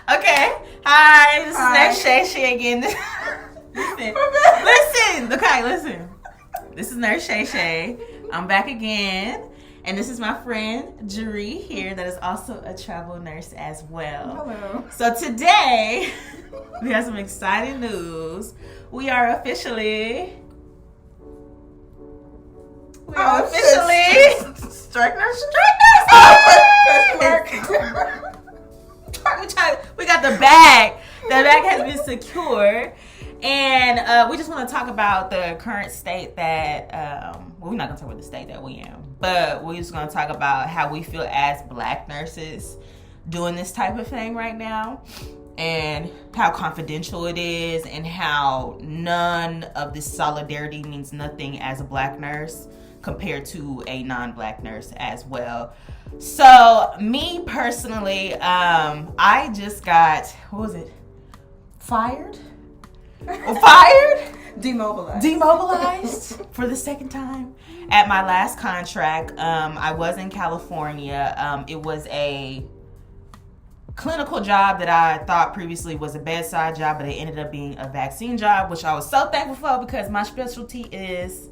Okay. Hi, this is Nurse Shay again. Listen. This is Nurse Shay. I'm back again. And this is my friend, Jeri, here, that is also a travel nurse as well. Hello. So today, we have some exciting news. We are officially... Strike nurse. We got the bag. The bag has been secured. And we just want to talk about the current state that, we're not going to talk about the state that we're in, but we're just going to talk about how we feel as Black nurses doing this type of thing right now, and how confidential it is, and how none of this solidarity means nothing as a Black nurse compared to a non-Black nurse as well. So, me personally, I just got, fired? Demobilized for the second time at my last contract. I was in California. It was a clinical job that I thought previously was a bedside job, but it ended up being a vaccine job, which I was so thankful for because my specialty is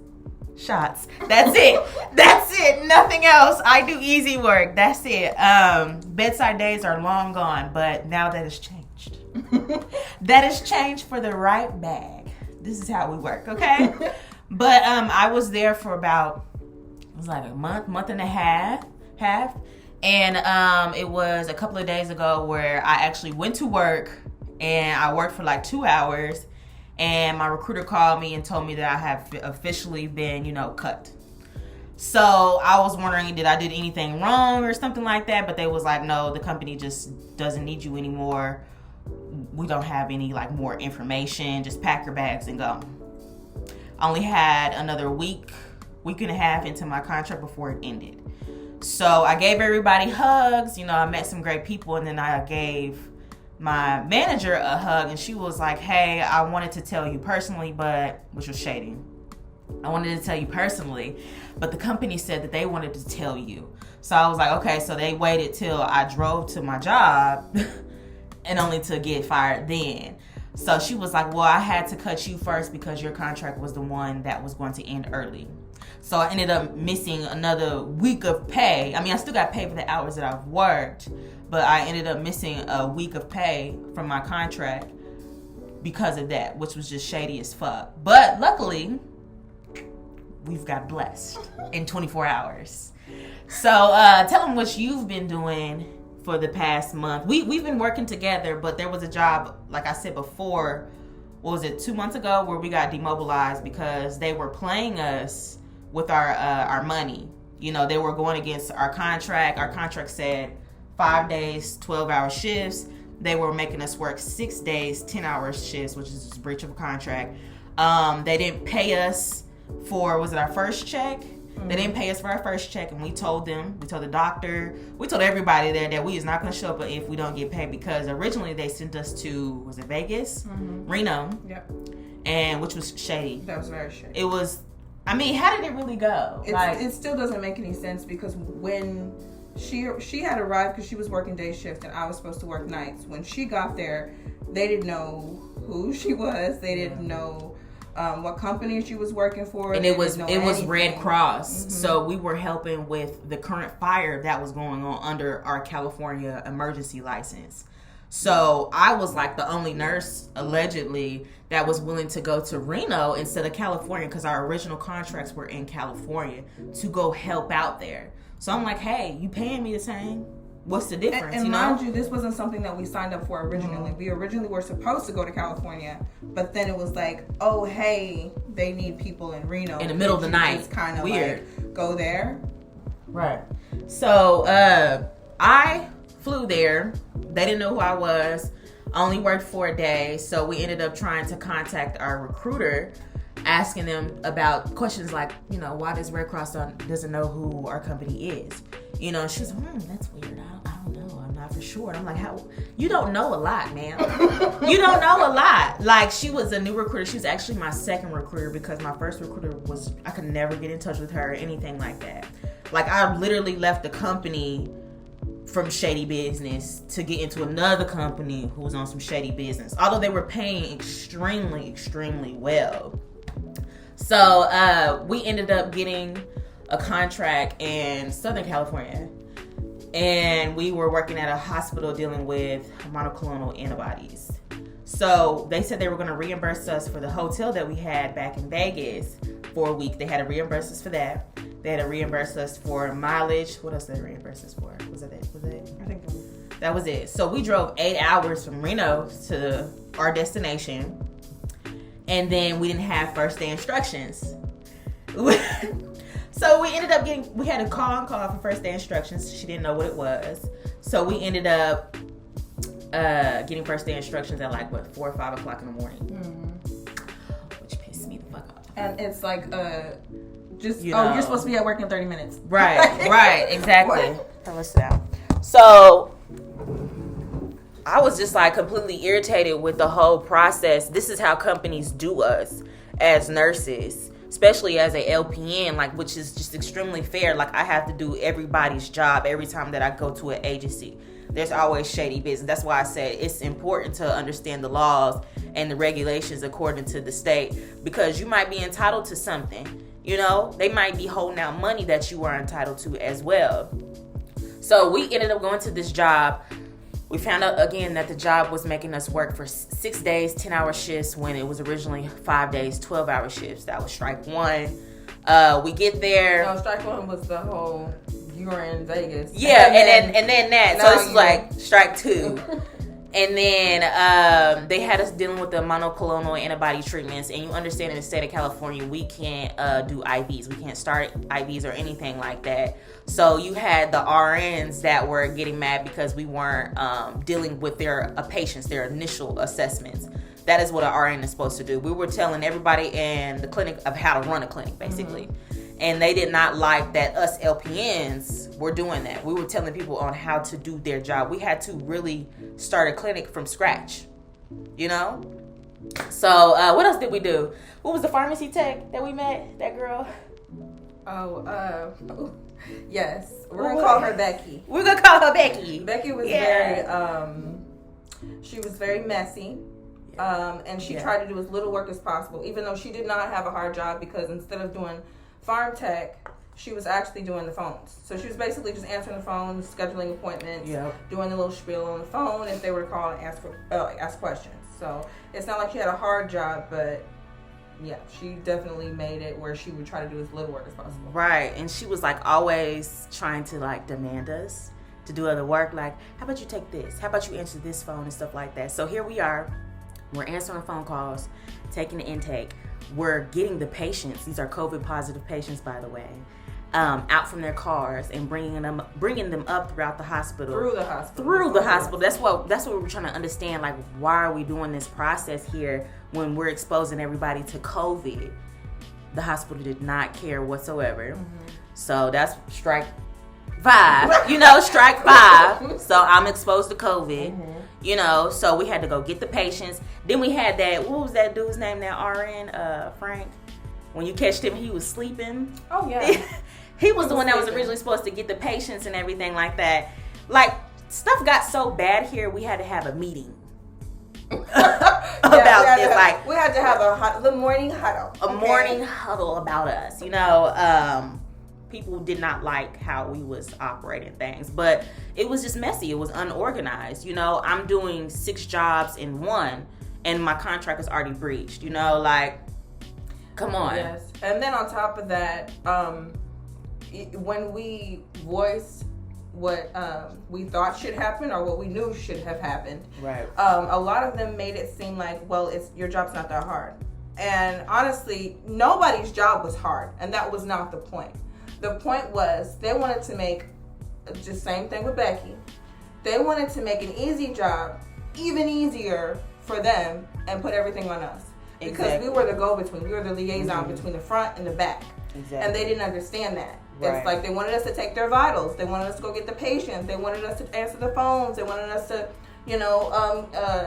shots. That's it. Nothing else. I do easy work. That's it. Bedside days are long gone, but now that has changed. That has changed for the right bag. This is how we work, okay? But I was there for about, it was like a month and a half. And it was a couple of days ago where I actually went to work and I worked for like 2 hours, and my recruiter called me and told me that I have officially been, cut. So I was wondering, did I did anything wrong or something like that? But they was like, no, the company just doesn't need you anymore. We don't have any more information. Just pack your bags and go. I only had another week and a half into my contract before it ended. So I gave everybody hugs. I met some great people, and then I gave my manager a hug, and she was like, hey, I wanted to tell you personally, which was shady. I wanted to tell you personally, but the company said that they wanted to tell you. So I was like, okay, so they waited till I drove to my job and only to get fired then. So she was like, well, I had to cut you first because your contract was the one that was going to end early. So I ended up missing another week of pay. I mean, I still got paid for the hours that I've worked, but I ended up missing a week of pay from my contract because of that, which was just shady as fuck. But luckily, we've got blessed in 24 hours. So tell them what you've been doing for the past month. We've been working together, but there was a job, like I said before, 2 months ago, where we got demobilized because they were playing us with our money. They were going against our contract. Our contract said 5 days, 12-hour shifts. They were making us work 6 days, 10-hour shifts, which is just a breach of a contract. They didn't pay us for, our first check? They didn't pay us for our first check, and we told the doctor, we told everybody there that we is not going to show up if we don't get paid, because originally they sent us to, was it Vegas? Mm-hmm. Reno. Yep. And which was shady. That was very shady. It was, how did it really go? It still doesn't make any sense, because when she had arrived, because she was working day shift and I was supposed to work nights. When she got there, they didn't know who she was. They didn't know what company she was working for, and it was Red Cross. Mm-hmm. So we were helping with the current fire that was going on under our California emergency license. So I was like the only nurse, allegedly, that was willing to go to Reno instead of California, because our original contracts were in California, to go help out there. So I'm like, hey, you paying me the same? What's the difference? And mind you, this wasn't something that we signed up for originally. Mm-hmm. We originally were supposed to go to California, but then it was like, oh, hey, they need people in Reno in the middle of the night. It's kind of weird. Go there, right? So I flew there. They didn't know who I was. I only worked 4 days, so we ended up trying to contact our recruiter, asking them about questions like, why does Red Cross doesn't know who our company is? She's like, that's weird. I don't know. I'm not for sure. And I'm like, how? You don't know a lot, ma'am. You don't know a lot. Like, she was a new recruiter. She was actually my second recruiter, because my first recruiter I could never get in touch with her or anything like that. Like, I literally left the company from shady business to get into another company who was on some shady business, although they were paying extremely well. So we ended up getting a contract in Southern California, and we were working at a hospital dealing with monoclonal antibodies. So they said they were going to reimburse us for the hotel that we had back in Vegas for a week. They had to reimburse us for that. They had to reimburse us for mileage. What else did they reimburse us for? Was that it? I think that was it. So we drove 8 hours from Reno to our destination, and then we didn't have first day instructions. So we ended up we had a call for first day instructions. She didn't know what it was. So we ended up getting first day instructions at 4 or 5 o'clock in the morning. Mm-hmm. Which pissed me the fuck off. And it's like, you're supposed to be at work in 30 minutes. Right, exactly. Let's sit down. So I was just completely irritated with the whole process. This is how companies do us as nurses, especially as a LPN, which is just extremely fair. I have to do everybody's job every time that I go to an agency. There's always shady business. That's why I said it's important to understand the laws and the regulations according to the state, because you might be entitled to something. They might be holding out money that you are entitled to as well. So we ended up going to this job. We found out again that the job was making us work for 6 days, 10-hour shifts, when it was originally 5 days, 12-hour shifts. That was strike one. We get there. No, strike one was the whole you were in Vegas. Yeah, and then that. So this is like strike two. And then they had us dealing with the monoclonal antibody treatments. And you understand, in the state of California, we can't do IVs. We can't start IVs or anything like that. So you had the RNs that were getting mad because we weren't dealing with their patients, their initial assessments. That is what an RN is supposed to do. We were telling everybody in the clinic of how to run a clinic, basically. Mm-hmm. And they did not like that us LPNs were doing that. We were telling people on how to do their job. We had to really start a clinic from scratch, you know? So what else did we do? What was the pharmacy tech that we met? That girl? Yes. We're going to call her Becky. We're going to call her Becky. Becky was she was very messy. And she tried to do as little work as possible, even though she did not have a hard job, because instead of doing farm tech, she was actually doing the phones. So she was basically just answering the phone, scheduling appointments, doing a little spiel on the phone if they were to call and ask questions. So it's not like she had a hard job, but yeah, she definitely made it where she would try to do as little work as possible. Right, and she was always trying to demand us to do other work. How about you take this? How about you answer this phone and stuff like that? So here we are. We're answering phone calls, taking the intake. We're getting the patients. These are COVID positive patients, by the way, out from their cars and bringing them up throughout the hospital. Through the hospital. That's what we were trying to understand. Why are we doing this process here when we're exposing everybody to COVID? The hospital did not care whatsoever. Mm-hmm. So that's strike 5. Strike 5. So I'm exposed to COVID. Mm-hmm. So we had to go get the patients. Then we had that, what was that dude's name, that RN, Frank? When you catched him, he was sleeping. Oh, yeah. He was the one that was originally supposed to get the patients and everything like that. Stuff got so bad here, we had to have a meeting about this. We had to have the morning huddle. Morning huddle about us, people did not like how we was operating things, but it was just messy. It was unorganized. I'm doing 6 jobs in one, and my contract is already breached. Come on. Yes. And then on top of that, when we voiced what we thought should happen or what we knew should have happened, right? A lot of them made it seem like, well, your job's not that hard. And honestly, nobody's job was hard, and that was not the point. The point was they wanted to make, just same thing with Becky, they wanted to make an easy job even easier for them and put everything on us. Exactly. Because we were the go-between. We were the liaison between the front and the back. Exactly. And they didn't understand that. Right. It's they wanted us to take their vitals. They wanted us to go get the patients. They wanted us to answer the phones. They wanted us to,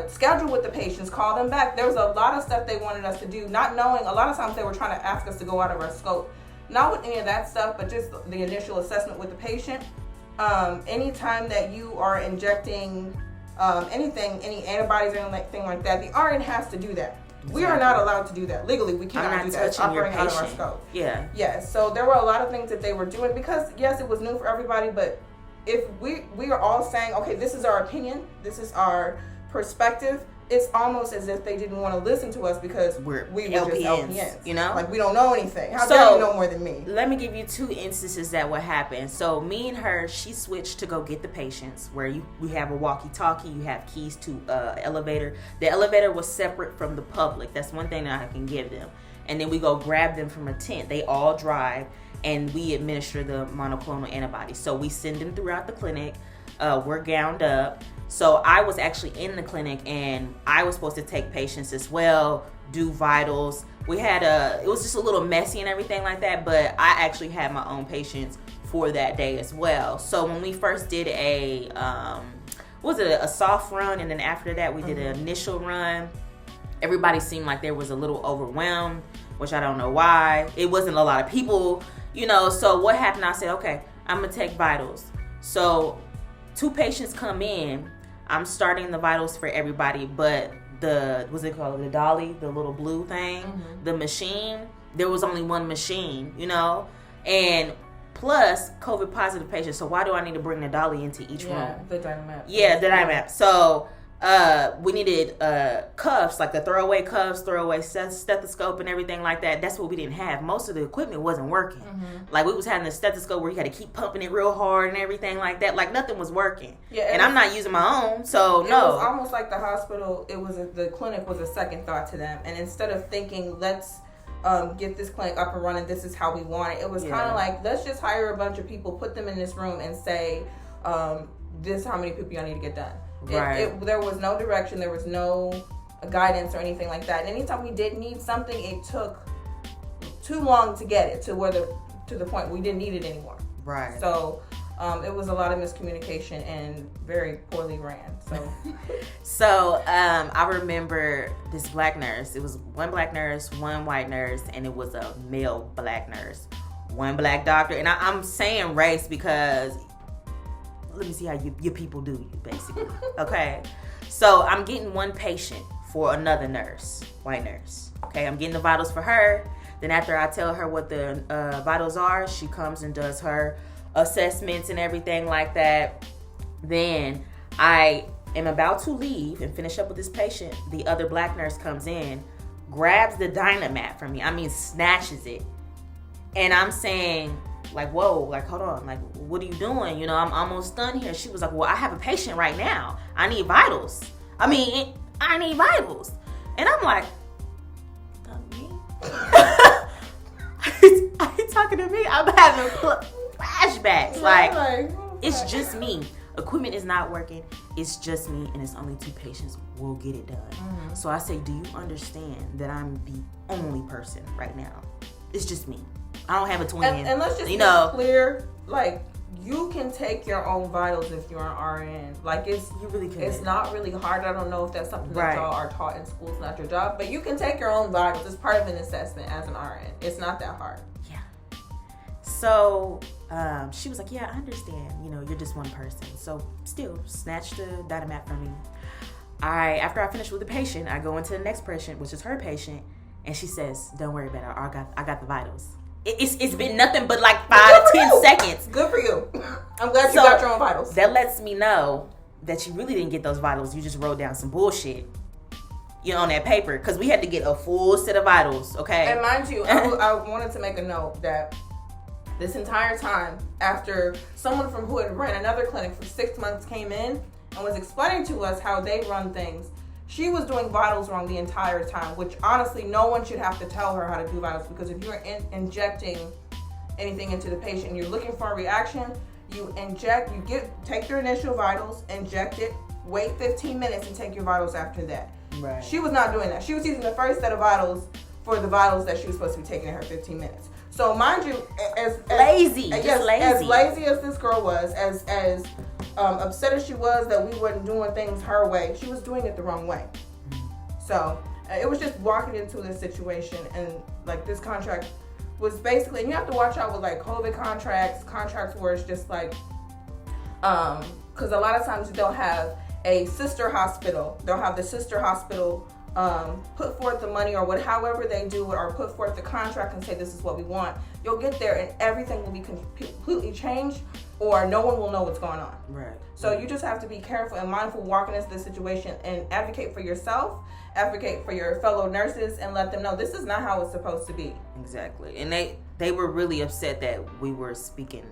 schedule with the patients, call them back. There was a lot of stuff they wanted us to do, not knowing. A lot of times they were trying to ask us to go out of our scope. Not with any of that stuff, but just the initial assessment with the patient. anytime that you are injecting any antibodies or anything like that, the RN has to do that. Exactly. We are not allowed to do that. Legally, we cannot do that. It's operating out of our scope. Yeah. Yes. So there were a lot of things that they were doing because, yes, it was new for everybody, but if we are all saying, okay, this is our opinion, this is our perspective, it's almost as if they didn't want to listen to us because we were just LPNs. You know? Like, we don't know anything. How dare you know more than me? Let me give you 2 instances that what happened. So me and her, she switched to go get the patients where we have a walkie-talkie, you have keys to elevator. The elevator was separate from the public. That's one thing that I can give them. And then we go grab them from a tent. They all drive, and we administer the monoclonal antibodies. So we send them throughout the clinic. We're gowned up. So I was actually in the clinic, and I was supposed to take patients as well, do vitals. We had it was just a little messy and everything like that, but I actually had my own patients for that day as well. So when we first did a soft run, and then after that we did an initial run, everybody seemed like there was a little overwhelmed, which I don't know why. It wasn't a lot of people, so what happened, I said, okay, I'm gonna take vitals. So 2 patients come in, I'm starting the vitals for everybody, but what's it called? The dolly, the little blue thing, the machine, there was only one machine, and plus COVID positive patients. So why do I need to bring the dolly into each room? The Dynamap. Yeah, the Dynamap. So we needed cuffs, like the throwaway cuffs, throwaway stethoscope and everything like that. That's what we didn't have. Most of the equipment wasn't working. Like, we was having a stethoscope where you had to keep pumping it real hard and everything like that. Like, nothing was working. Yeah, and I'm not using my own, so it no. It was almost like the hospital, the clinic was a second thought to them. And instead of thinking, let's get this clinic up and running, this is how we want it. It was kind of like, let's just hire a bunch of people, put them in this room and say, this is how many people y'all need to get done. Right. There was no direction. There was no guidance or anything like that. And anytime we did need something, it took too long to get it to the point we didn't need it anymore. Right. So it was a lot of miscommunication and very poorly ran. So I remember this black nurse. It was one black nurse, one white nurse, and it was a male black nurse, one black doctor. And I'm saying race because let me see how your people do you, basically. Okay. So I'm getting one patient for another nurse, white nurse. Okay. I'm getting the vitals for her. Then after I tell her what the vitals are, she comes and does her assessments and everything like that. Then I am about to leave and finish up with this patient. The other black nurse comes in, grabs the Dynamap from me. I mean, snatches it. And I'm saying, like, whoa, like, hold on, like, what are you doing? I'm almost done here. She was like, well, I have a patient right now. I need vitals. I need vitals. And I'm like, me? Are you talking to me? I'm having flashbacks. Like, it's just me. Equipment is not working. It's just me, and it's only 2 patients. We'll get it done. So I say, do you understand that I'm the only person right now? It's just me. I don't have a twin. And let's just be clear, like, you can take your own vitals if you're an RN. Like, you really can. It's not really hard. I don't know if that's something that y'all are taught in school. It's not your job, but you can take your own vitals. It's part of an assessment as an RN. It's not that hard. Yeah. So she was like, yeah, I understand. You're just one person. So still, snatch the Dynamap from me. After I finish with the patient, I go into the next patient, which is her patient, and she says, don't worry about it. I got the vitals. It's been nothing but like 5 to 10 seconds. Good for you. I'm glad you got your own vitals. That lets me know that you really didn't get those vitals. You just wrote down some bullshit, on that paper. Because we had to get a full set of vitals, okay? And mind you, I wanted to make a note that this entire time, after someone from who had ran another clinic for 6 months came in and was explaining to us how they run things, she was doing vitals wrong the entire time, which honestly, no one should have to tell her how to do vitals, because if you're injecting anything into the patient and you're looking for a reaction, you take your initial vitals, inject it, wait 15 minutes and take your vitals after that. Right. She was not doing that. She was using the first set of vitals for the vitals that she was supposed to be taking in her 15 minutes. So mind you, as lazy as this girl was, as upset as she was that we weren't doing things her way, she was doing it the wrong way. So it was just walking into this situation, and like, this contract was basically, and you have to watch out with like COVID contracts where it's just like, Because a lot of times they'll have a sister hospital. They'll have the sister hospital put forth the money or however they do it, or put forth the contract and say this is what we want. You'll get there and everything will be completely changed, or no one will know what's going on. Right. So you just have to be careful and mindful walking into this situation and advocate for yourself, advocate for your fellow nurses, and let them know this is not how it's supposed to be. Exactly. And they were really upset that we were speaking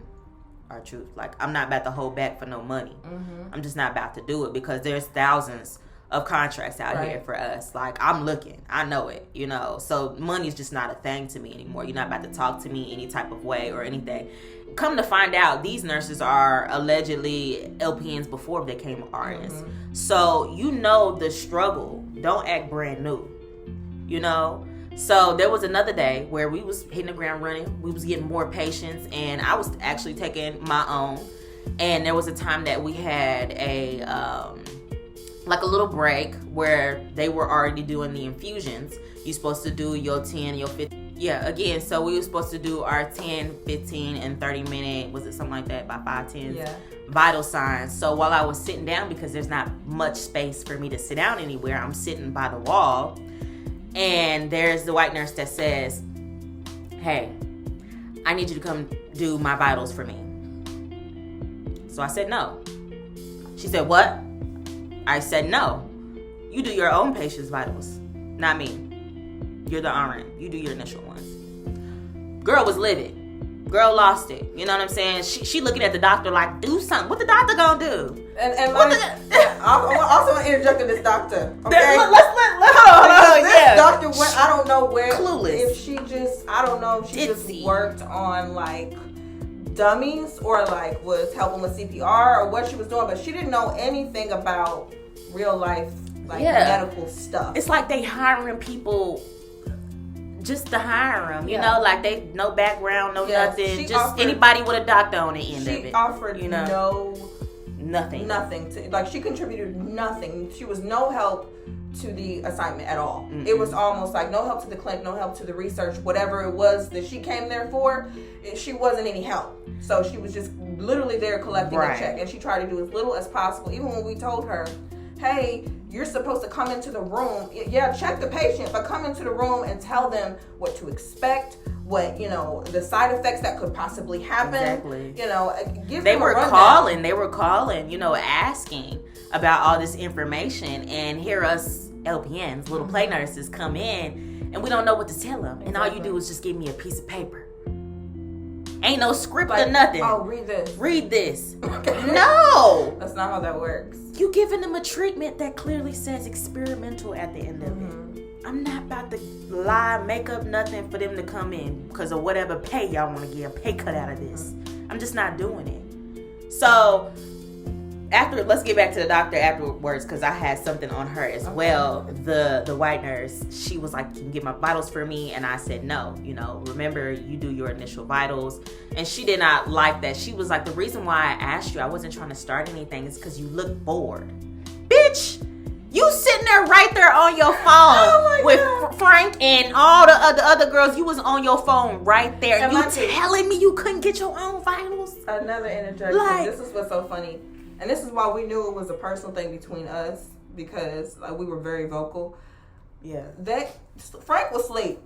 our truth. Like, I'm not about to hold back for no money. Mm-hmm. I'm just not about to do it, because there's thousands of contracts out here for us. Like, I'm looking, I know it, you know. So money's just not a thing to me anymore. You're not about to talk to me any type of way or anything. Come to find out, these nurses are allegedly LPNs before they became RNs. Mm-hmm. So you know the struggle. Don't act brand new, you know. So there was another day where we was hitting the ground running. We was getting more patients, and I was actually taking my own. And there was a time that we had a like a little break where they were already doing the infusions. You're supposed to do your 10, your 15. Yeah, again, so we were supposed to do our 10, 15, and 30-minute, was it something like that, by 5, 10 vital signs. So while I was sitting down, because there's not much space for me to sit down anywhere, I'm sitting by the wall, and there's the white nurse that says, hey, I need you to come do my vitals for me. So I said no. She said, what? I said, no, you do your own patient's vitals, not me. You're the RN. You do your initial ones. Girl was livid. Girl lost it. You know what I'm saying? She looking at the doctor like, do something. What the doctor gonna do? And I also want to interject with this doctor. Okay? Let's hold on. This doctor went, I don't know where. Clueless. If she just, I don't know if she just worked on like dummies or like was helping with CPR or what she was doing, but she didn't know anything about real life medical stuff. It's like they hiring people just to hire them, you know, like they no background, no nothing, just offered, anybody with a doctor on the end of it. She offered nothing to, like, she contributed nothing. She was no help to the assignment at all. Mm-mm. It was almost like no help to the clinic, no help to the research, whatever it was that she came there for. She wasn't any help. So she was just literally there collecting a check, and she tried to do as little as possible. Even when we told her, hey, you're supposed to come into the room, check the patient, but come into the room and tell them what to expect, what, you know, the side effects that could possibly happen. Exactly. You know, give them a rundown. They were calling, you know, asking about all this information, and hear us LPNs, little play nurses, come in, and we don't know what to tell them. Exactly. And all you do is just give me a piece of paper. Ain't no script or nothing. Oh, read this. Read this. Okay. No. That's not how that works. You giving them a treatment that clearly says experimental at the end of it. I'm not about to lie, make up nothing for them to come in because of whatever pay y'all want to get a pay cut out of this. I'm just not doing it. So let's get back to the doctor afterwards, because I had something on her as well. The white nurse, she was like, you can get my vitals for me, and I said no. You know, remember, you do your initial vitals. And she did not like that. She was like, the reason why I asked you, I wasn't trying to start anything, is because you look bored. Bitch, you sitting there right there on your phone with Frank and all the other girls. You was on your phone right there. And you telling me you couldn't get your own vitals? Another interjection. This is what's so funny. And this is why we knew it was a personal thing between us, because like, we were very vocal. Yeah. Frank was asleep.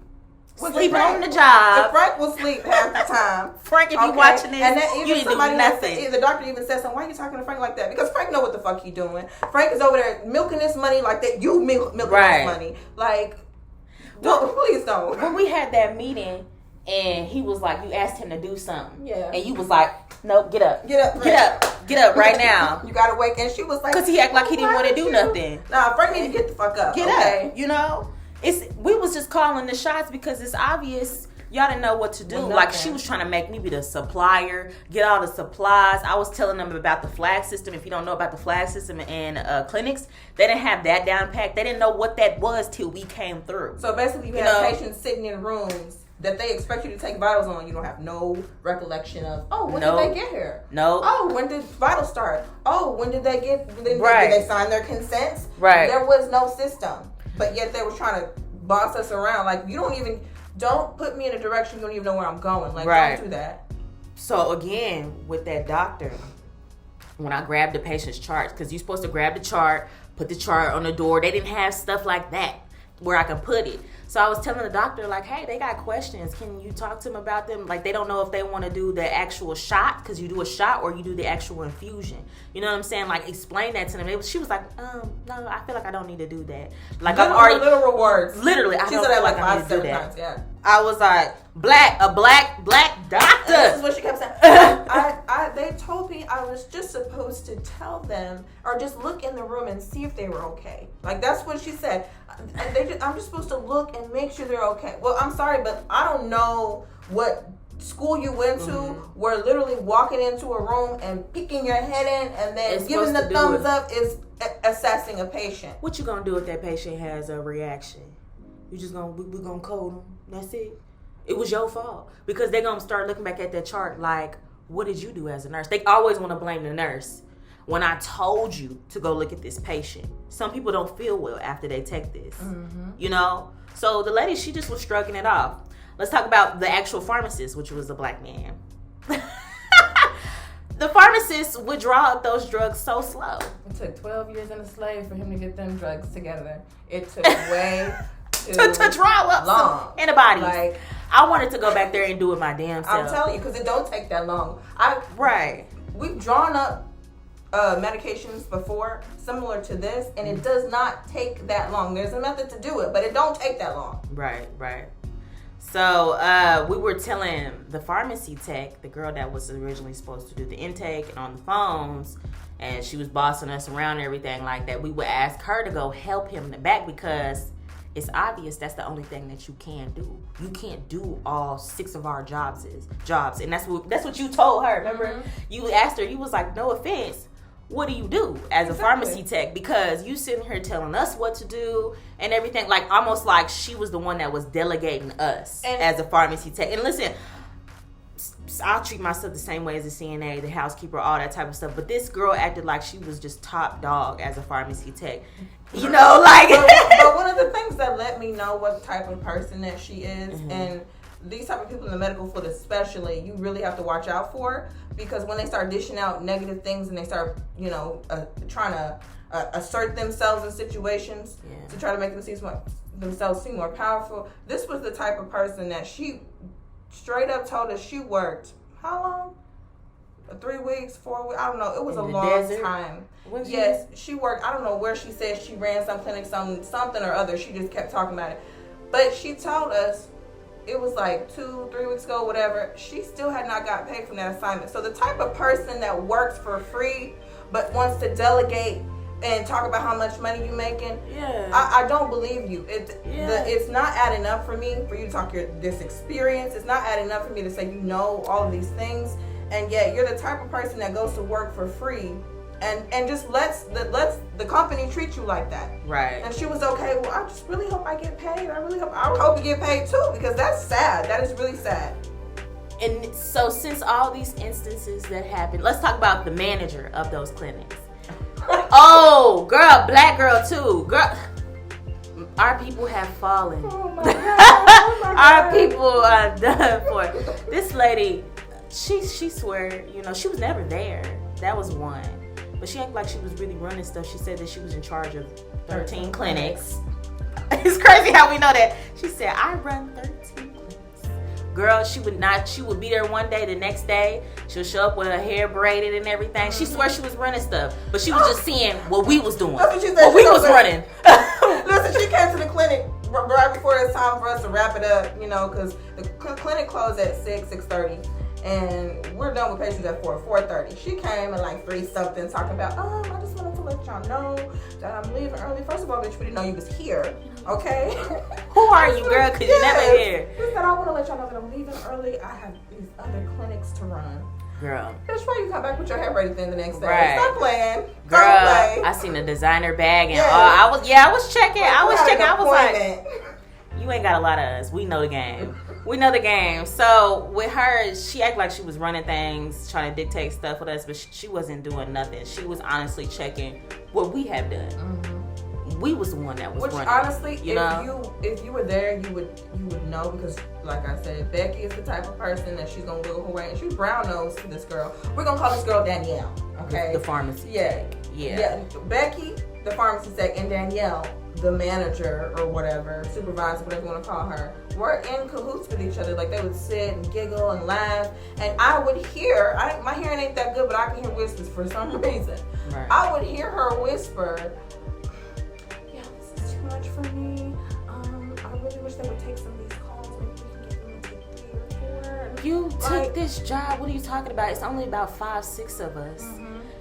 Sleep on the job. Frank will sleep half the time. Frank, if you watching this, and then even you didn't do nothing. The doctor even said something. Why are you talking to Frank like that? Because Frank know what the fuck he doing. Frank is over there milking this money like that. You milking this money. Like, please don't. When we had that meeting, and he was like, you asked him to do something. Yeah. And you was like, nope, get up. Get up right now. You gotta wake. And she was like, because he act like he didn't want to do nothing. Nah, Frank need to get the fuck up. Get up. You know? We was just calling the shots because it's obvious y'all didn't know what to do. Like, she was trying to make me be the supplier, get all the supplies. I was telling them about the flag system. If you don't know about the flag system in clinics, they didn't have that down packed. They didn't know what that was till we came through. So basically, you have patients sitting in rooms that they expect you to take vitals on. You don't have no recollection of, when did they get here? No. Oh, when did vitals start? Oh, when did they get, did they sign their consents? Right. There was no system. But yet they were trying to boss us around. Like, don't put me in a direction you don't even know where I'm going. Like, don't do that. So again, with that doctor, when I grabbed the patient's charts, because you're supposed to grab the chart, put the chart on the door. They didn't have stuff like that where I can put it. So I was telling the doctor, like, hey, they got questions. Can you talk to them about them? Like, they don't know if they want to do the actual shot, because you do a shot, or you do the actual infusion. You know what I'm saying? Like, explain that to them. She was like, no, I feel like I don't need to do that. Like, I'm already... Literal words. Literally, I don't feel like I need to do that. Times, yeah. I was like, black doctor. This is what she kept saying. They told me I was just supposed to tell them, or just look in the room and see if they were okay. Like, that's what she said. And I'm just supposed to look and make sure they're okay. Well, I'm sorry, but I don't know what school you went to where literally walking into a room and peeking your head in and then giving the thumbs up is assessing a patient. What you gonna do if that patient has a reaction? You just gonna we're gonna code them. That's it. It was your fault, because they're gonna start looking back at that chart like, what did you do as a nurse? They always want to blame the nurse. When I told you to go look at this patient, some people don't feel well after they take this, you know? So the lady, she just was shrugging it off. Let's talk about the actual pharmacist, which was a black man. The pharmacist would draw up those drugs so slow. It took 12 years and a slave for him to get them drugs together. It took way too to draw up long. Some antibodies. Like, I wanted to go back there and do it my damn self. I'm telling you, because it don't take that long. We've drawn up medications before similar to this, and it does not take that long. There's a method to do it, but it don't take that long. Right. So we were telling the pharmacy tech, the girl that was originally supposed to do the intake and on the phones, and she was bossing us around and everything like that, we would ask her to go help him in the back, because it's obvious that's the only thing that you can do. You can't do all 6 of our jobs, and that's what you told her. Remember, you asked her. You was like, no offense, what do you do as a pharmacy tech? Because you sitting here telling us what to do and everything, like almost like she was the one that was delegating us as a pharmacy tech. And listen, I'll treat myself the same way as a CNA, the housekeeper, all that type of stuff. But this girl acted like she was just top dog as a pharmacy tech. You know, like. but one of the things that let me know what type of person that she is, and these type of people in the medical field especially, you really have to watch out for, because when they start dishing out negative things and they start, trying to assert themselves in situations to try to make themselves seem more powerful. This was the type of person that she straight up told us she worked, how long? 3 weeks, 4 weeks, I don't know. It was a long time. Yes, she worked, I don't know where she said she ran some clinic, something or other. She just kept talking about it. But she told us, it was like 2-3 weeks ago, whatever, she still had not got paid from that assignment. So the type of person that works for free but wants to delegate and talk about how much money you're making, I don't believe you. It's not adding up for me for you to talk this experience. It's not adding up for me to say you know all of these things, and yet you're the type of person that goes to work for free and just lets the company treat you like that. Right. And she was okay. Well, I just really hope I get paid. I hope you get paid too, because that's sad. That is really sad. And so since all these instances that happened, let's talk about the manager of those clinics. Oh, girl, black girl too. Girl, our people have fallen. Oh my God. Our people are done for. This lady, she swear, she was never there. That was one. But she acted like she was really running stuff. She said that she was in charge of 13 clinics. It's crazy how we know that. She said, I run 13 clinics. Girl, she would be there one day, the next day, she'll show up with her hair braided and everything. She swear she was running stuff, but she was just seeing what we was doing. That's what she said. We was running. Listen, she came to the clinic right before it's time for us to wrap it up, because the clinic closed at 6:30. And we're done with patients at 4:30. She came at like 3 something talking about, I just wanted to let y'all know that I'm leaving early. First of all, bitch, we didn't know you was here. Okay? Who are you, girl? Because you're never here. She said, I want to let y'all know that I'm leaving early. I have these other clinics to run. Girl. Bitch, why you come back with your hair braided then the next day? Right. Stop playing. Girl, Stop playing. I seen a designer bag and I was checking. I was like, you ain't got a lot of us. We know the game. So with her, she acted like she was running things, trying to dictate stuff with us, but she wasn't doing nothing. She was honestly checking what we have done. Mm-hmm. We was the one that was running. Which honestly, if you were there, you would know, because like I said, Becky is the type of person that she's gonna wiggle her way, and she's brown nose for this girl. We're gonna call this girl Danielle. okay. The pharmacy. Yeah. Becky, the pharmacy tech, and Danielle, the manager or whatever, supervisor, whatever you want to call her, were in cahoots with each other. Like, they would sit and giggle and laugh, and I would hear, my hearing ain't that good, but I can hear whispers for some reason. Right. I would hear her whisper, yeah, this is too much for me. I really wish they would take some of these calls. Maybe we can get them into 3 or 4. You took this job. What are you talking about? It's only about 5, 6 of us.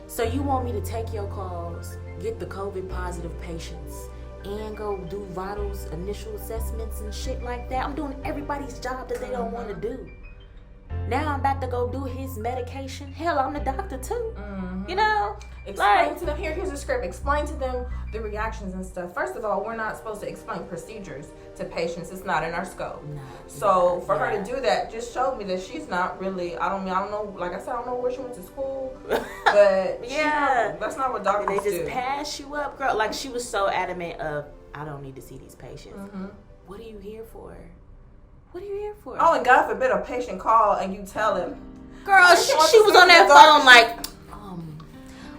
So you want me to take your calls, get the COVID positive patients, and go do vitals, initial assessments and shit like that? I'm doing everybody's job that they don't want to do. Now I'm about to go do his medication. Hell, I'm the doctor too. You know? Explain to them, here's the script. Explain to them the reactions and stuff. First of all, we're not supposed to explain procedures to patients. It's not in our scope. No, so for her to do that just showed me that she's not really, I don't know, like I said, I don't know where she went to school, but that's not what doctors do. They just pass you up, girl. Like, she was so adamant of, I don't need to see these patients. What are you here for? What are you here for? Oh, and God forbid a patient call and you tell him. Girl, she was on that phone like,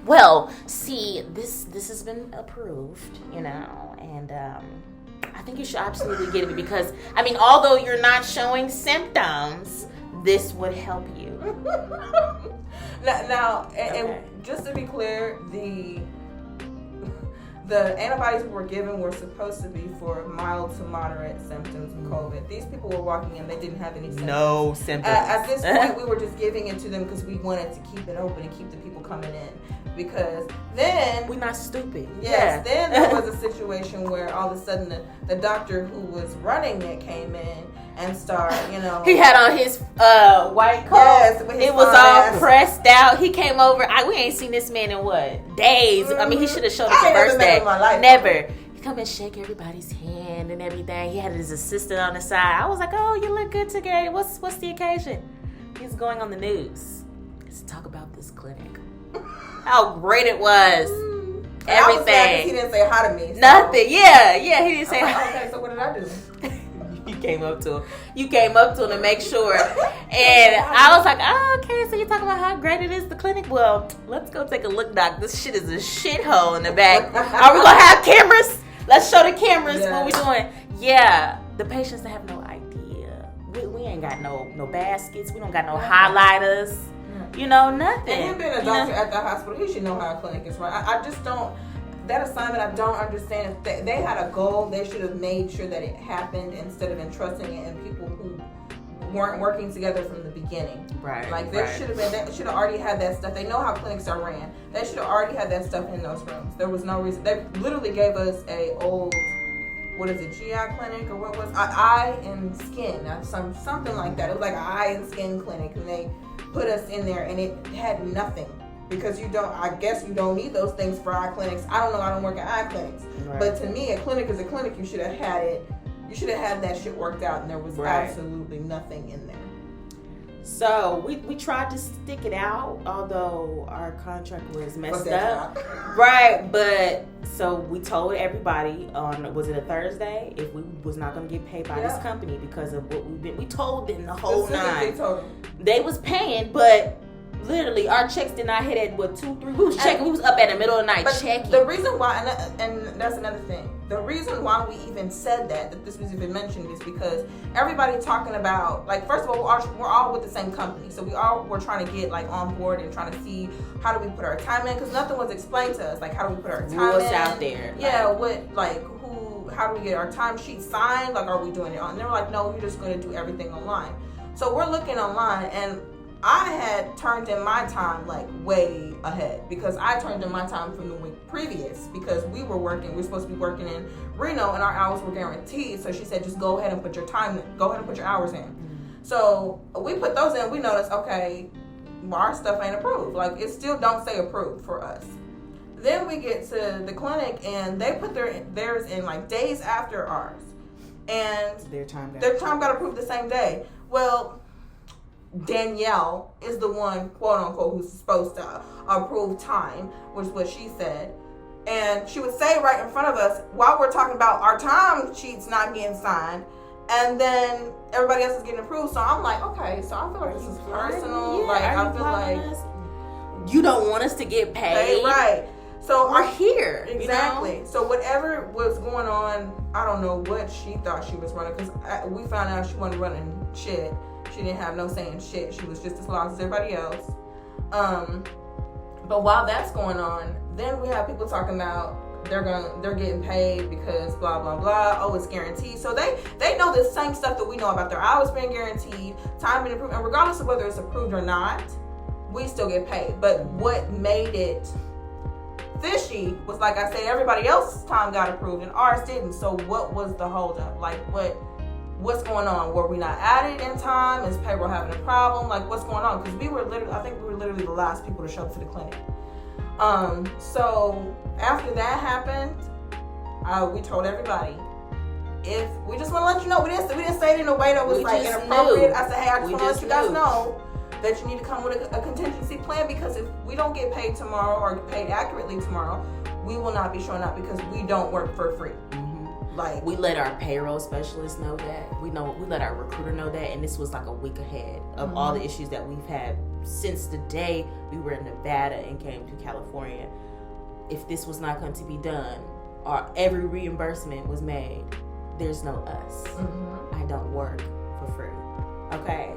well, see, this has been approved, you know, and I think you should absolutely get it because, I mean, although you're not showing symptoms, this would help you. Now, and just to be clear, the antibodies we were given were supposed to be for mild to moderate symptoms of COVID. These people were walking in, they didn't have any symptoms. No symptoms. At this point, we were just giving it to them because we wanted to keep it open and keep the people coming in. Because then... We're not stupid. Yes, then there was a situation where all of a sudden the doctor who was running it came in and started, you know... He had on his white coat. Yes, it was all pressed out. He came over. We ain't seen this man in what? Days. I mean, he should have showed up the first day. Never. He come and shake everybody's hand and everything. He had his assistant on the side. I was like, oh, you look good today. What's the occasion? He's going on the news. Let's talk about this clinic. How great it was. Everything. I was glad he didn't say hi to me. So. Nothing. Yeah, he didn't say hi. Okay, so what did I do? You came up to him to make sure. And I was like, oh, okay, so you're talking about how great it is, the clinic? Well, let's go take a look, doc. This shit is a shithole in the back. Are we going to have cameras? Let's show the cameras what we doing. Yeah, the patients have no idea. We ain't got no baskets. We don't got no highlighters. You know, nothing. And him being a doctor at the hospital, he should know how a clinic is run. I just don't, that assignment, I don't understand. If they had a goal, they should have made sure that it happened instead of entrusting it in people who weren't working together from the beginning. Right. Like, they should have already had that stuff. They know how clinics are ran. They should have already had that stuff in those rooms. There was no reason. They literally gave us a old, what is it, GI clinic or what was eye and skin, something like that. It was like an eye and skin clinic, and they put us in there, and it had nothing because I guess you don't need those things for eye clinics. I don't know. I don't work at eye clinics, but to me, a clinic is a clinic. You should have had it. You should have had that shit worked out, and there was absolutely nothing in there. So we tried to stick it out, although our contract was messed up. Right, but so we told everybody on, was it a Thursday, if we was not going to get paid by this company because of what we told them the whole nine. They was paying, but literally our checks did not hit at 2, 3. We was checking. We was up at the middle of the night checking. The reason why, and that's another thing. The reason why we even said that this was even mentioned is because everybody talking about, like, first of all, we're all with the same company, so we all were trying to get like on board and trying to see how do we put our time in, because nothing was explained to us. Like, how do we put our time in? What's out there? Yeah, how do we get our timesheet signed? Like, are we doing it on? And they were like, no, you're just going to do everything online. So we're looking online, and I had turned in my time like way ahead because I turned in my time from the week previous because we were supposed to be working in Reno and our hours were guaranteed. So she said, just go ahead and put your hours in. So we put those in. We noticed, okay, our stuff ain't approved. Like, it still don't say approved for us. Then we get to the clinic and they put theirs in like days after ours. And their time got approved the same day. Well, Danielle is the one, quote unquote, who's supposed to approve time, which is what she said. And she would say right in front of us while we're talking about our time sheets not getting signed, and then everybody else is getting approved. So I'm like, okay, so I feel like this is personal. Yeah, like, I feel like you don't want us to get paid. Right. So we're here. Exactly. You know? So whatever was going on, I don't know what she thought she was running, because we found out she wasn't running shit. She didn't have no saying shit. She was just as lost as everybody else. But while that's going on, then we have people talking about they're getting paid because blah blah blah. Oh, it's guaranteed. So they know the same stuff that we know about their hours being guaranteed, time being approved, and regardless of whether it's approved or not, we still get paid. But what made it fishy was, like I said, everybody else's time got approved and ours didn't. So what was the holdup? Like what's going on? Were we not added in time? Is payroll having a problem? Like what's going on? Because I think we were literally the last people to show up to the clinic. So after that happened, we told everybody, if we just want to let you know, we didn't say it in a way that was like inappropriate. I said, hey, I just want to let you guys know that you need to come with a contingency plan, because if we don't get paid tomorrow or get paid accurately tomorrow, we will not be showing up because we don't work for free. Mm-hmm. Like, we let our payroll specialist know that. We let our recruiter know that, and this was like a week ahead of all the issues that we've had since the day we were in Nevada and came to California. If this was not going to be done, or every reimbursement was made, there's no us. I don't work for free. Okay.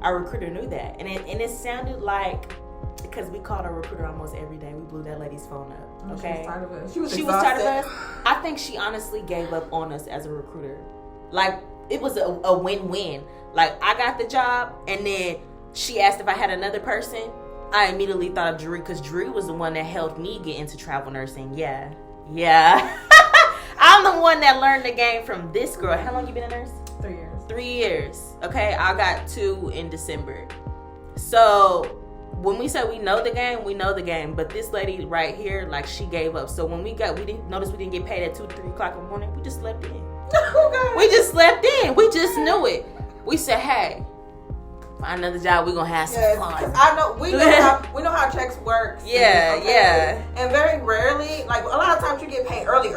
Our recruiter knew that, and it sounded like, because we called our recruiter almost every day, we blew that lady's phone up. Okay, she was tired of us. She was tired of us. I think she honestly gave up on us as a recruiter. Like, it was a win-win. Like, I got the job, and then she asked if I had another person. I immediately thought of Jeri, because Jeri was the one that helped me get into travel nursing. Yeah. I'm the one that learned the game from this girl. How long you been a nurse? 3 years. 3 years. Okay, I got 2 in December. So when we say we know the game, we know the game. But this lady right here, like, she gave up. So when we didn't get paid at 2-3 o'clock in the morning. We just slept in. Oh, we just slept in. We just knew it. We said, hey, find another job. We're gonna have some fun. I know we know how checks work. Yeah. And very rarely, like a lot of times, you get paid early.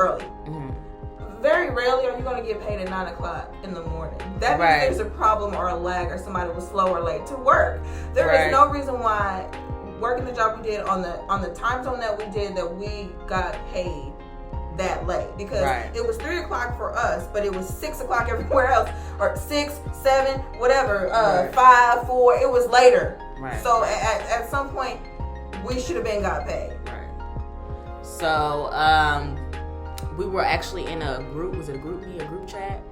Very rarely are you going to get paid at 9 o'clock in the morning. That means there's a problem or a lag, or somebody was slow or late to work. There is no reason why working the job we did on the time zone that we did, that we got paid that late, because it was 3 o'clock for us, but it was 6 o'clock everywhere else, or 6, 7, whatever, 5, 4. It was later. So at some point, we should have been got paid. So we were actually in a group. Was it a group chat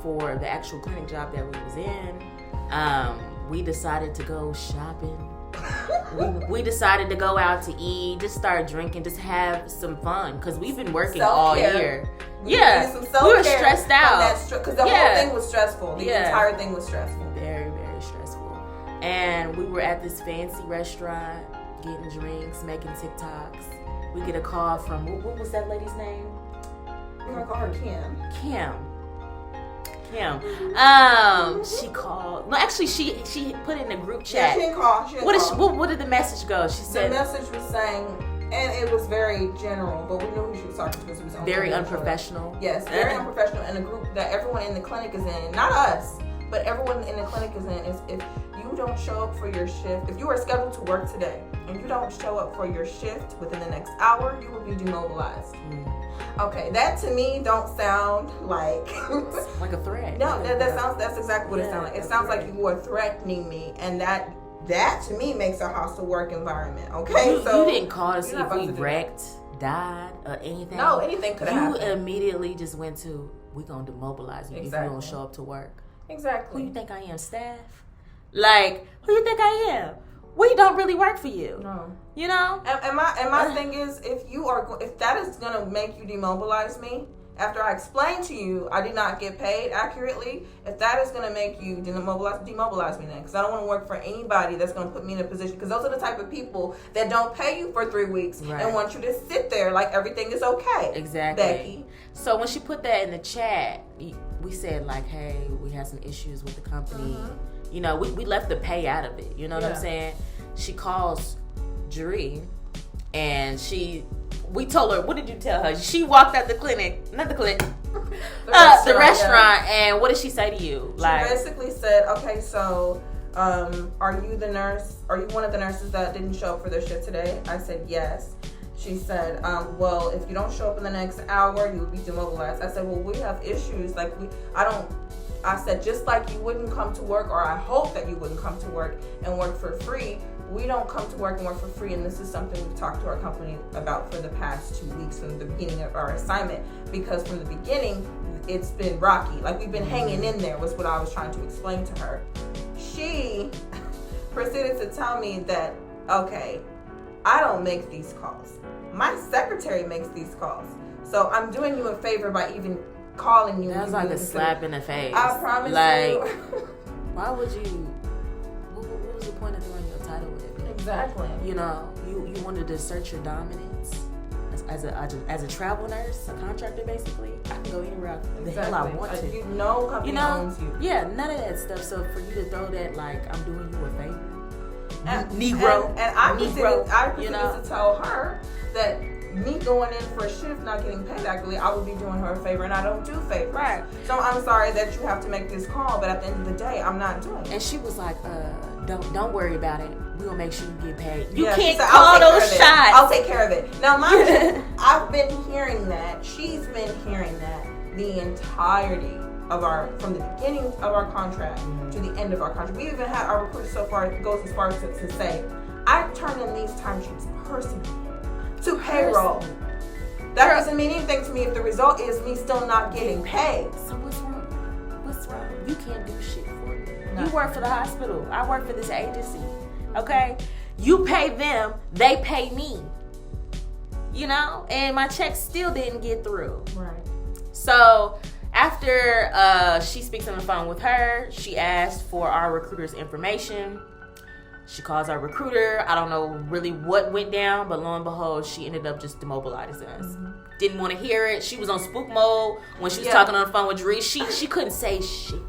for the actual clinic job that we was in. We decided to go shopping. we decided to go out to eat, just start drinking, just have some fun, because we've been working all year. We were stressed out because the whole thing was stressful. The entire thing was stressful. Very, very stressful. And we were at this fancy restaurant getting drinks, making TikToks. We get a call from, what was that lady's name? We're gonna call her Kim. She called. No, actually, she put in a group chat. Yeah, she didn't call. What did the message go? She said the message was saying, and it was very general, but we knew who she was talking to because it was very unprofessional. Yes, very unprofessional. And a group that everyone in the clinic is in, not us, but everyone in the clinic is in, is if you don't show up for your shift, if you are scheduled to work today and you don't show up for your shift within the next hour, you will be demobilized. Okay, that to me don't sound like a threat. No, that's exactly what it sounds like. It sounds like you are threatening me, and that to me makes a hostile work environment. Okay, so you didn't call to see if we wrecked, died, or anything. No, anything could have happened. You immediately just went to, we gonna demobilize you if you don't show up to work. Exactly. Who you think I am, staff? Like, who you think I am? We don't really work for you. No. You know? And my thing is, if that is gonna make you demobilize me, after I explained to you I did not get paid accurately, if that is gonna make you demobilize me then, because I don't want to work for anybody that's gonna put me in a position, because those are the type of people that don't pay you for 3 weeks and want you to sit there like everything is okay. Exactly. Becky. So when she put that in the chat, we said like, hey, we had some issues with the company. You know, we left the pay out of it. You know what I'm saying? She calls Jeri, and we told her, what did you tell her? She walked out the clinic, not the clinic, the restaurant, and what did she say to you? She basically said, okay, so are you the nurse? Are you one of the nurses that didn't show up for their shift today? I said, yes. She said, well, if you don't show up in the next hour, you will be demobilized. I said, well, we have issues. I said, just like you wouldn't come to work, or I hope that you wouldn't come to work and work for free. We don't come to work and work for free, and this is something we've talked to our company about for the past 2 weeks from the beginning of our assignment, because from the beginning, it's been rocky. Like, we've been hanging in there, was what I was trying to explain to her. She proceeded to tell me that, okay, I don't make these calls. My secretary makes these calls. So I'm doing you a favor by even calling you. That's like a slap in the face. I promise you. Why would you? What was the point of throwing your title with it? Exactly. You know, you wanted to assert your dominance as a travel nurse, a contractor, basically. I can go anywhere the hell I want to. You know, company owns you. Yeah, none of that stuff. So for you to throw that, like, I'm doing you a favor. Negro. And I proceeded to tell her that me going in for a shift, not getting paid accurately, I would be doing her a favor, and I don't do favors. Right. So I'm sorry that you have to make this call, but at the end of the day, I'm not doing it. And she was like, don't worry about it. We're going to make sure you get paid. You yeah, can't said, call those shots. I'll take care of it. Now, mind you, I've been hearing that. She's been hearing that the entirety of from the beginning of our contract to the end of our contract. We even had our recruiter so far, goes as far as to say, I turn in these timesheets personally to payroll. That doesn't mean anything to me if the result is me still not getting paid. So what's wrong? What's wrong? You can't do shit for me. No. You work for the hospital. I work for this agency. Okay? You pay them, they pay me. You know? And my check still didn't get through. Right. So after she speaks on the phone with her, she asked for our recruiter's information. She calls our recruiter. I don't know really what went down, but lo and behold, she ended up just demobilizing us. Mm-hmm. Didn't want to hear it. She was on spook mode when she was talking on the phone with Jeri. She couldn't say shit.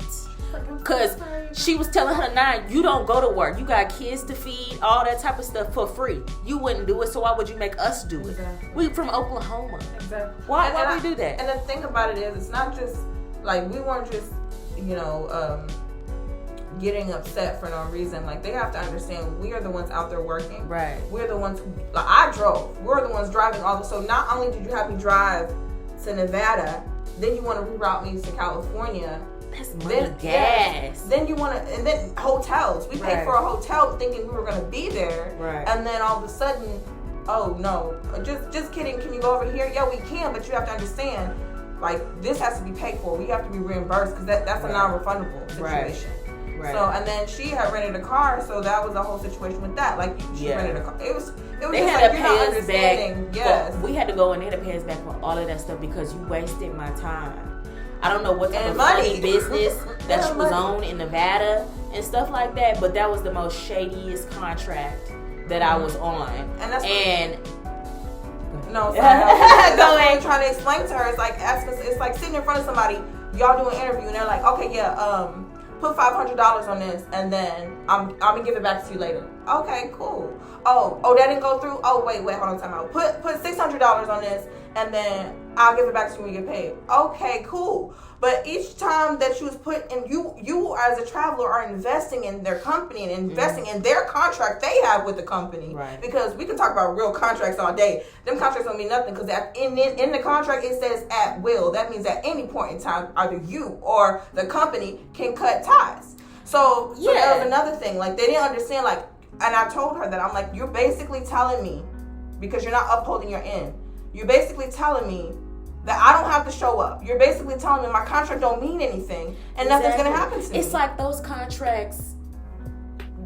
Because she was telling her 9, you don't go to work. You got kids to feed, all that type of stuff for free. You wouldn't do it, so why would you make us do it? Exactly. We from Oklahoma. Exactly. Why would we do that? And the thing about it is, it's not just, like, we weren't just, getting upset for no reason. Like, they have to understand we are the ones out there working. Right. We're the ones who, like, I drove. We're the ones driving all the, so not only did you have me drive to Nevada, then you want to reroute me to California. That's money, gas. Then you want to, and then hotels. We paid for a hotel thinking we were going to be there. Right. And then all of a sudden, oh no, just kidding. Can you go over here? Yeah, we can, but you have to understand, like, this has to be paid for. We have to be reimbursed because that's a non-refundable situation. Right. So, and then she had rented a car, so that was the whole situation with that. Like, she rented a car. It was they just had like, to you're pay not us understanding. back. Yes. We had to go and they had to pay us back for all of that stuff because you wasted my time. I don't know what type of funny business that she was on in Nevada and stuff like that, but that was the most shadiest contract that I was on. And that's no, sorry. That's what I'm trying to explain to her. It's like it's like sitting in front of somebody, y'all do an interview, and they're like, okay, put $500 on this, and then I'm gonna give it back to you later. Okay, cool. Oh, that didn't go through. Oh, wait, hold on, time out. Put $600 on this, and then I'll give it back to you when you get paid. Okay, cool. But each time that you was put in, you as a traveler are investing in their company and investing in their contract they have with the company. Right. Because we can talk about real contracts all day. Them contracts don't mean nothing because in the contract it says at will. That means at any point in time, either you or the company can cut ties. So that was another thing. Like, they didn't understand, like, and I told her that, I'm like, you're basically telling me, because you're not upholding your end, you're basically telling me that I don't have to show up. You're basically telling me my contract don't mean anything and nothing's going to happen to me. It's like those contracts,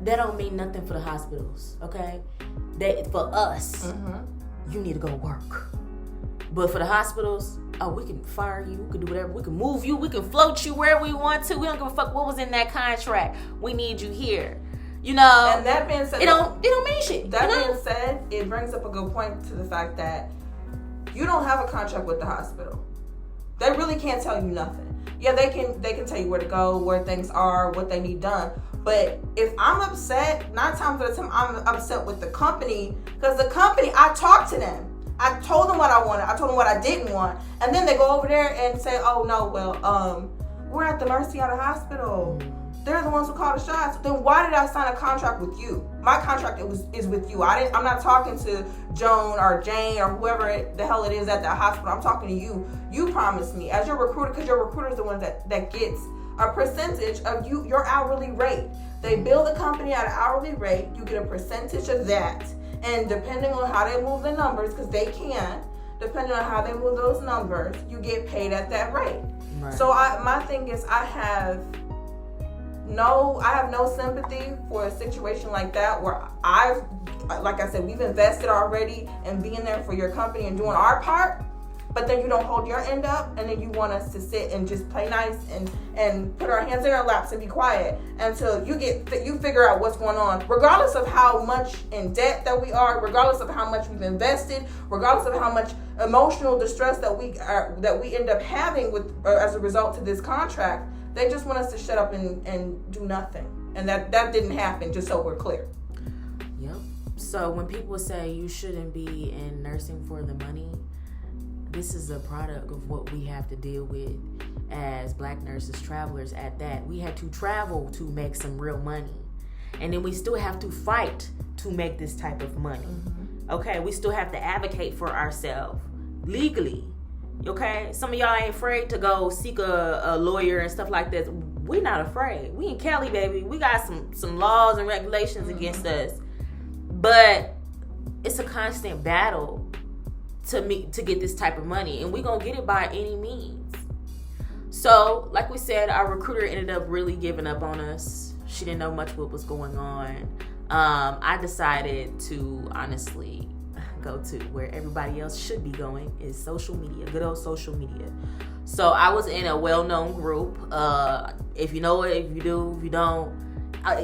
they don't mean nothing for the hospitals, okay? For us, you need to go work. But for the hospitals, we can fire you, we can do whatever, we can move you, we can float you wherever we want to. We don't give a fuck what was in that contract. We need you here. You know, and that being said, it don't mean shit. That being said, it brings up a good point to the fact that you don't have a contract with the hospital. They really can't tell you nothing. Yeah, they can tell you where to go, where things are, what they need done. But if I'm upset, 9 times out of 10, I'm upset with the company because the company, I talked to them. I told them what I wanted. I told them what I didn't want, and then they go over there and say, "Oh no, well, we're at the mercy of the hospital. They're the ones who call the shots. Then why did I sign a contract with you? My contract is with you. I'm not talking to Joan or Jane or whoever the hell it is at the hospital. I'm talking to you. You promised me as your recruiter, because your recruiter is the one that gets a percentage of your hourly rate. They bill the company at an hourly rate. You get a percentage of that. And depending on how they move the numbers, because they can, depending on how they move those numbers, you get paid at that rate. Right. So my thing is, I have no sympathy for a situation like that where like I said, we've invested already in being there for your company and doing our part, but then you don't hold your end up, and then you want us to sit and just play nice and put our hands in our laps and be quiet until you figure out what's going on, regardless of how much in debt that we are, regardless of how much we've invested, regardless of how much emotional distress that we end up having with as a result of this contract. They just want us to shut up and do nothing, and that didn't happen. Just so we're clear. Yep. So when people say you shouldn't be in nursing for the money, this is a product of what we have to deal with as Black nurses, travelers at that. We had to travel to make some real money. And then we still have to fight to make this type of money. Mm-hmm. Okay? We still have to advocate for ourselves legally. Okay? Some of y'all ain't afraid to go seek a lawyer and stuff like this. We not afraid. We in Cali, baby. We got some laws and regulations against us. But it's a constant battle to get this type of money, and we're gonna get it by any means. So like we said, our recruiter ended up really giving up on us. She didn't know much what was going on. I decided to honestly go to where everybody else should be going, is social media, good old social media. So I was in a well-known group. If you know it, if you do, if you don't,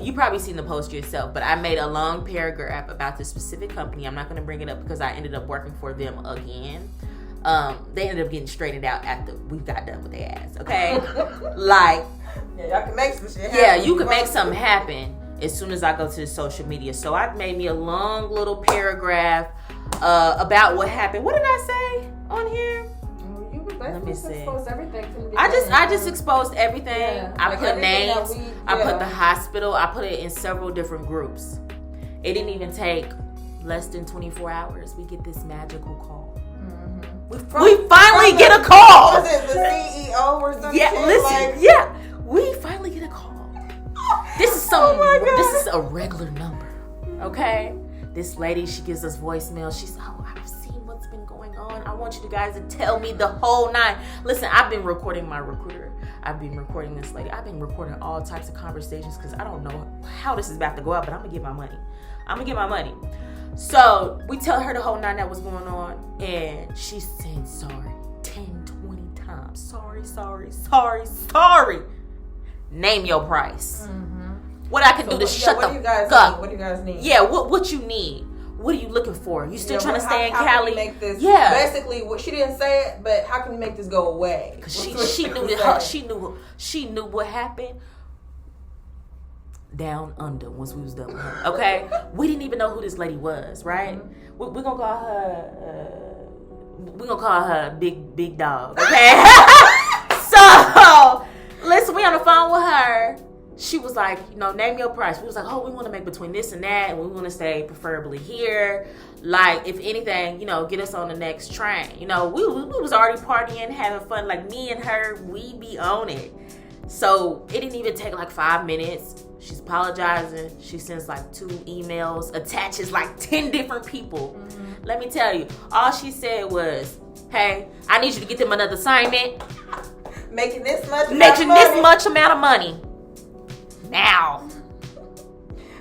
you probably seen the post yourself, but I made a long paragraph about this specific company. I'm not going to bring it up because I ended up working for them again. They ended up getting straightened out after we got done with their ass, okay? Like, yeah, y'all can make some shit happen. Yeah, you can make something happen as soon as I go to the social media. So I made me a long little paragraph about what happened. What did I say on here? Let me see. Everything I just exposed everything. Yeah. I put names. I put the hospital. I put it in several different groups. It didn't even take less than 24 hours. We get this magical call. Mm-hmm. We finally get a call. Was it the CEO or something? Yeah, listen. We finally get a call. This is this is a regular number. Okay. This lady, she gives us voicemail. She's I've seen what's been going on. I want you guys to tell me the whole nine. Listen, I've been recording my recruiter. I've been recording this lady. I've been recording all types of conversations because I don't know how this is about to go out, but I'm going to get my money. So we tell her the whole nine that was going on, and she's saying sorry 10, 20 times. Sorry. Name your price. Mm-hmm. What I can do to shut the fuck up. What do you guys need? Yeah, what you need? What are you looking for? You still trying to stay in Cali? How can we make this? Yeah. Basically, she didn't say it, but how can we make this go away? Because she knew what happened down under once we was done with her. Okay, we didn't even know who this lady was. Right? Mm-hmm. We're gonna call her. We're gonna call her big dog. Okay. So listen, we on the phone with her. She was like, name your price. We was like, we want to make between this and that, and we want to stay preferably here. Like, if anything, get us on the next train. We was already partying, having fun. Like, me and her, we be on it. So it didn't even take like 5 minutes. She's apologizing. She sends like 2 emails, attaches like 10 different people. Mm-hmm. Let me tell you, all she said was, hey, I need you to get them another assignment. Making this much amount of money. Now.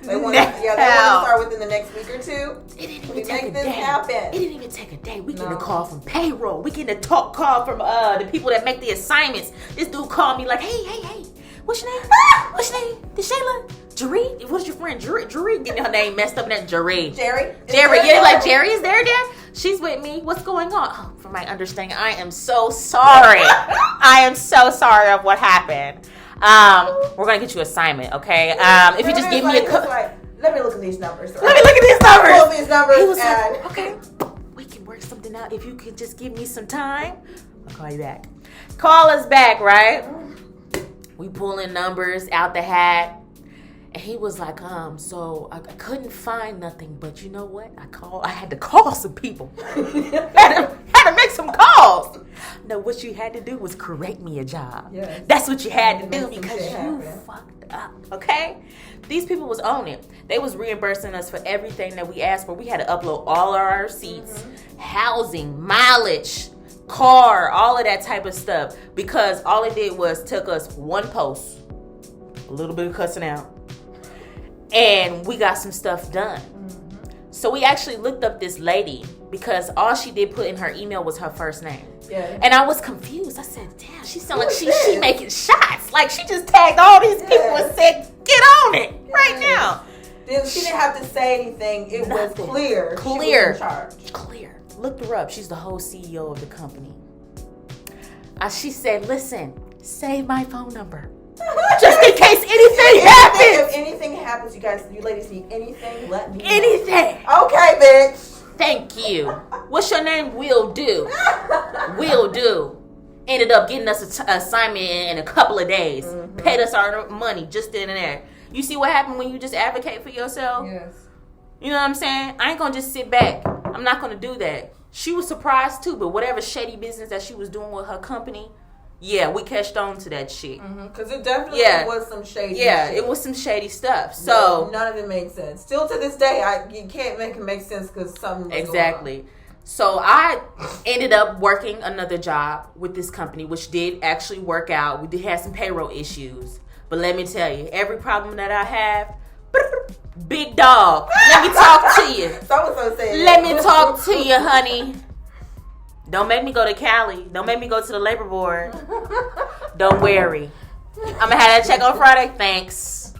They want to start within the next week or two. It didn't even take a day. It didn't even take a day. We getting a call from payroll. We getting a call from the people that make the assignments. This dude called me like, hey, what's your name? What's your name? This Shayla? Jeri? What's your friend? Jeri? Getting her name messed up in that Jeri. Jeri? Yeah, like Jeri is there again? She's with me. What's going on? Oh, from my understanding, I am so sorry. I am so sorry of what happened. We're gonna get you an assignment, okay? If you just give me let me look at these numbers. Let me look at these numbers. Pull these numbers. He was like, okay, we can work something out. If you could just give me some time, I'll call you back. Call us back, right? We pulling numbers out the hat. And he was like, so I couldn't find nothing, but you know what? I had to call some people. had to make some calls. No, what you had to do was create me a job. Yes. That's what you had to do because you fucked up, okay? These people was on it. They was reimbursing us for everything that we asked for. We had to upload all of our receipts, housing, mileage, car, all of that type of stuff, because all it did was took us one post, a little bit of cussing out, and we got some stuff done. So we actually looked up this lady because all she did put in her email was her first name. Yeah. And I was confused. I said, damn, she sound like she making shots. Like she just tagged all these people and said, get on it right now. She didn't have to say anything. It was clear. Clear. She was in charge. Clear. Looked her up. She's the whole CEO of the company. She said, listen, save my phone number. Just in case anything happens. If anything happens, you ladies need anything, let me know. Anything. Okay, bitch. Thank you. What's your name? Will do. Will do. Ended up getting us an assignment in a couple of days. Paid us our money just in there. You see what happened when you just advocate for yourself? Yes. You know what I'm saying? I ain't gonna just sit back. I'm not gonna do that. She was surprised too, but whatever shady business that she was doing with her company, yeah, we catched on to that shit. Because it definitely was some shady shit. It was some shady stuff. So none of it made sense. Still to this day, you can't make it make sense because something was exactly. going on. So I ended up working another job with this company, which did actually work out. We did have some payroll issues. But let me tell you, every problem that I have, big dog. Let me talk to you. So saying. Let me talk to you, honey. Don't make me go to Cali. Don't make me go to the labor board. Don't worry. I'm going to have that check on Friday. Thanks.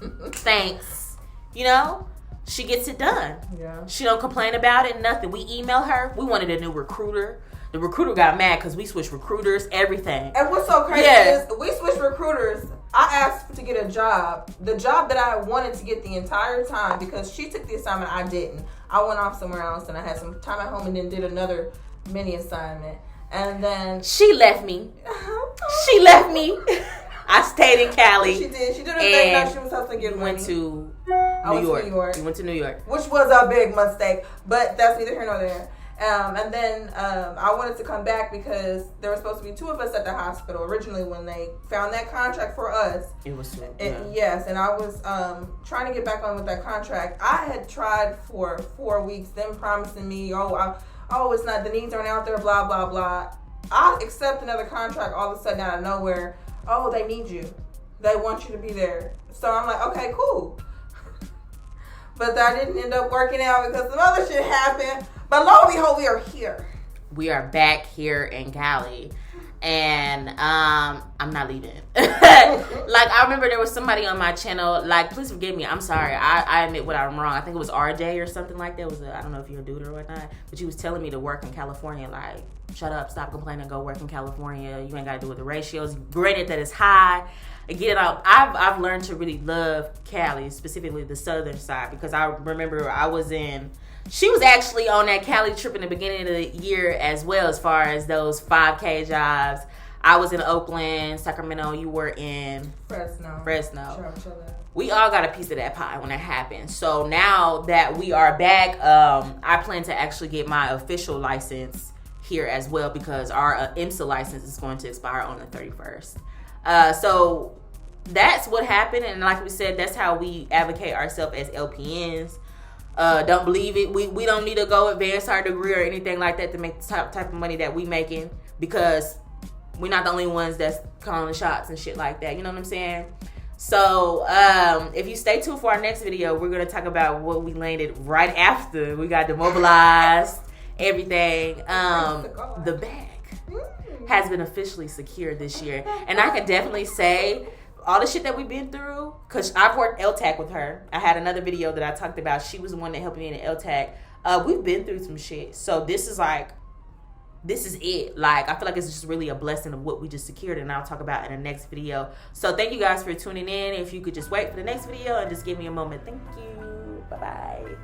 You know? She gets it done. Yeah. She don't complain about it, nothing. We email her. We wanted a new recruiter. The recruiter got mad because we switched recruiters, everything. And what's so crazy is we switched recruiters. I asked to get a job. The job that I wanted to get the entire time, because she took the assignment, I didn't. I went off somewhere else and I had some time at home and then did another mini assignment. And then she left me. I stayed in Cali. She did. She did her thing. Now she was hustling getting money. Went to New York. We went to New York. Which was a big mistake. But that's neither here nor there. And then I wanted to come back because there were supposed to be 2 of us at the hospital originally when they found that contract for us. It was so, yes, and I was trying to get back on with that contract. I had tried for 4 weeks, them promising me, it's not, the needs aren't out there, blah, blah, blah. I accept another contract all of a sudden out of nowhere. Oh, they need you. They want you to be there. So I'm like, okay, cool. But that didn't end up working out because some other shit happened. But lo and behold, we are here. We are back here in Cali. And I'm not leaving. Like, I remember there was somebody on my channel, like, please forgive me, I'm sorry, I admit what I'm wrong. I think it was RJ or something like that. It was I don't know if you're a dude or whatnot, but she was telling me to work in California. Like, shut up, stop complaining, go work in California. You ain't got to do with the ratios. Granted that it's high. Get it out. I've learned to really love Cali, specifically the southern side, because I remember she was actually on that Cali trip in the beginning of the year as well, as far as those 5K jobs. I was in Oakland, Sacramento. You were in Fresno. We all got a piece of that pie when it happened. So now that we are back, I plan to actually get my official license here as well, because our IMSA license is going to expire on the 31st. So that's what happened. And like we said, that's how we advocate ourselves as LPNs. Don't believe it. We don't need to go advance our degree or anything like that to make the type of money that we making, because we're not the only ones that's calling the shots and shit like that. You know what I'm saying? So if you stay tuned for our next video, we're going to talk about what we landed right after we got demobilized, everything. The bag has been officially secured this year. And I can definitely say all the shit that we've been through, because I've worked LTAC with her. I had another video that I talked about. She was the one that helped me in the LTAC. We've been through some shit. So this is it. Like, I feel like it's just really a blessing of what we just secured, and I'll talk about in the next video. So thank you guys for tuning in. If you could just wait for the next video and just give me a moment. Thank you. Bye-bye.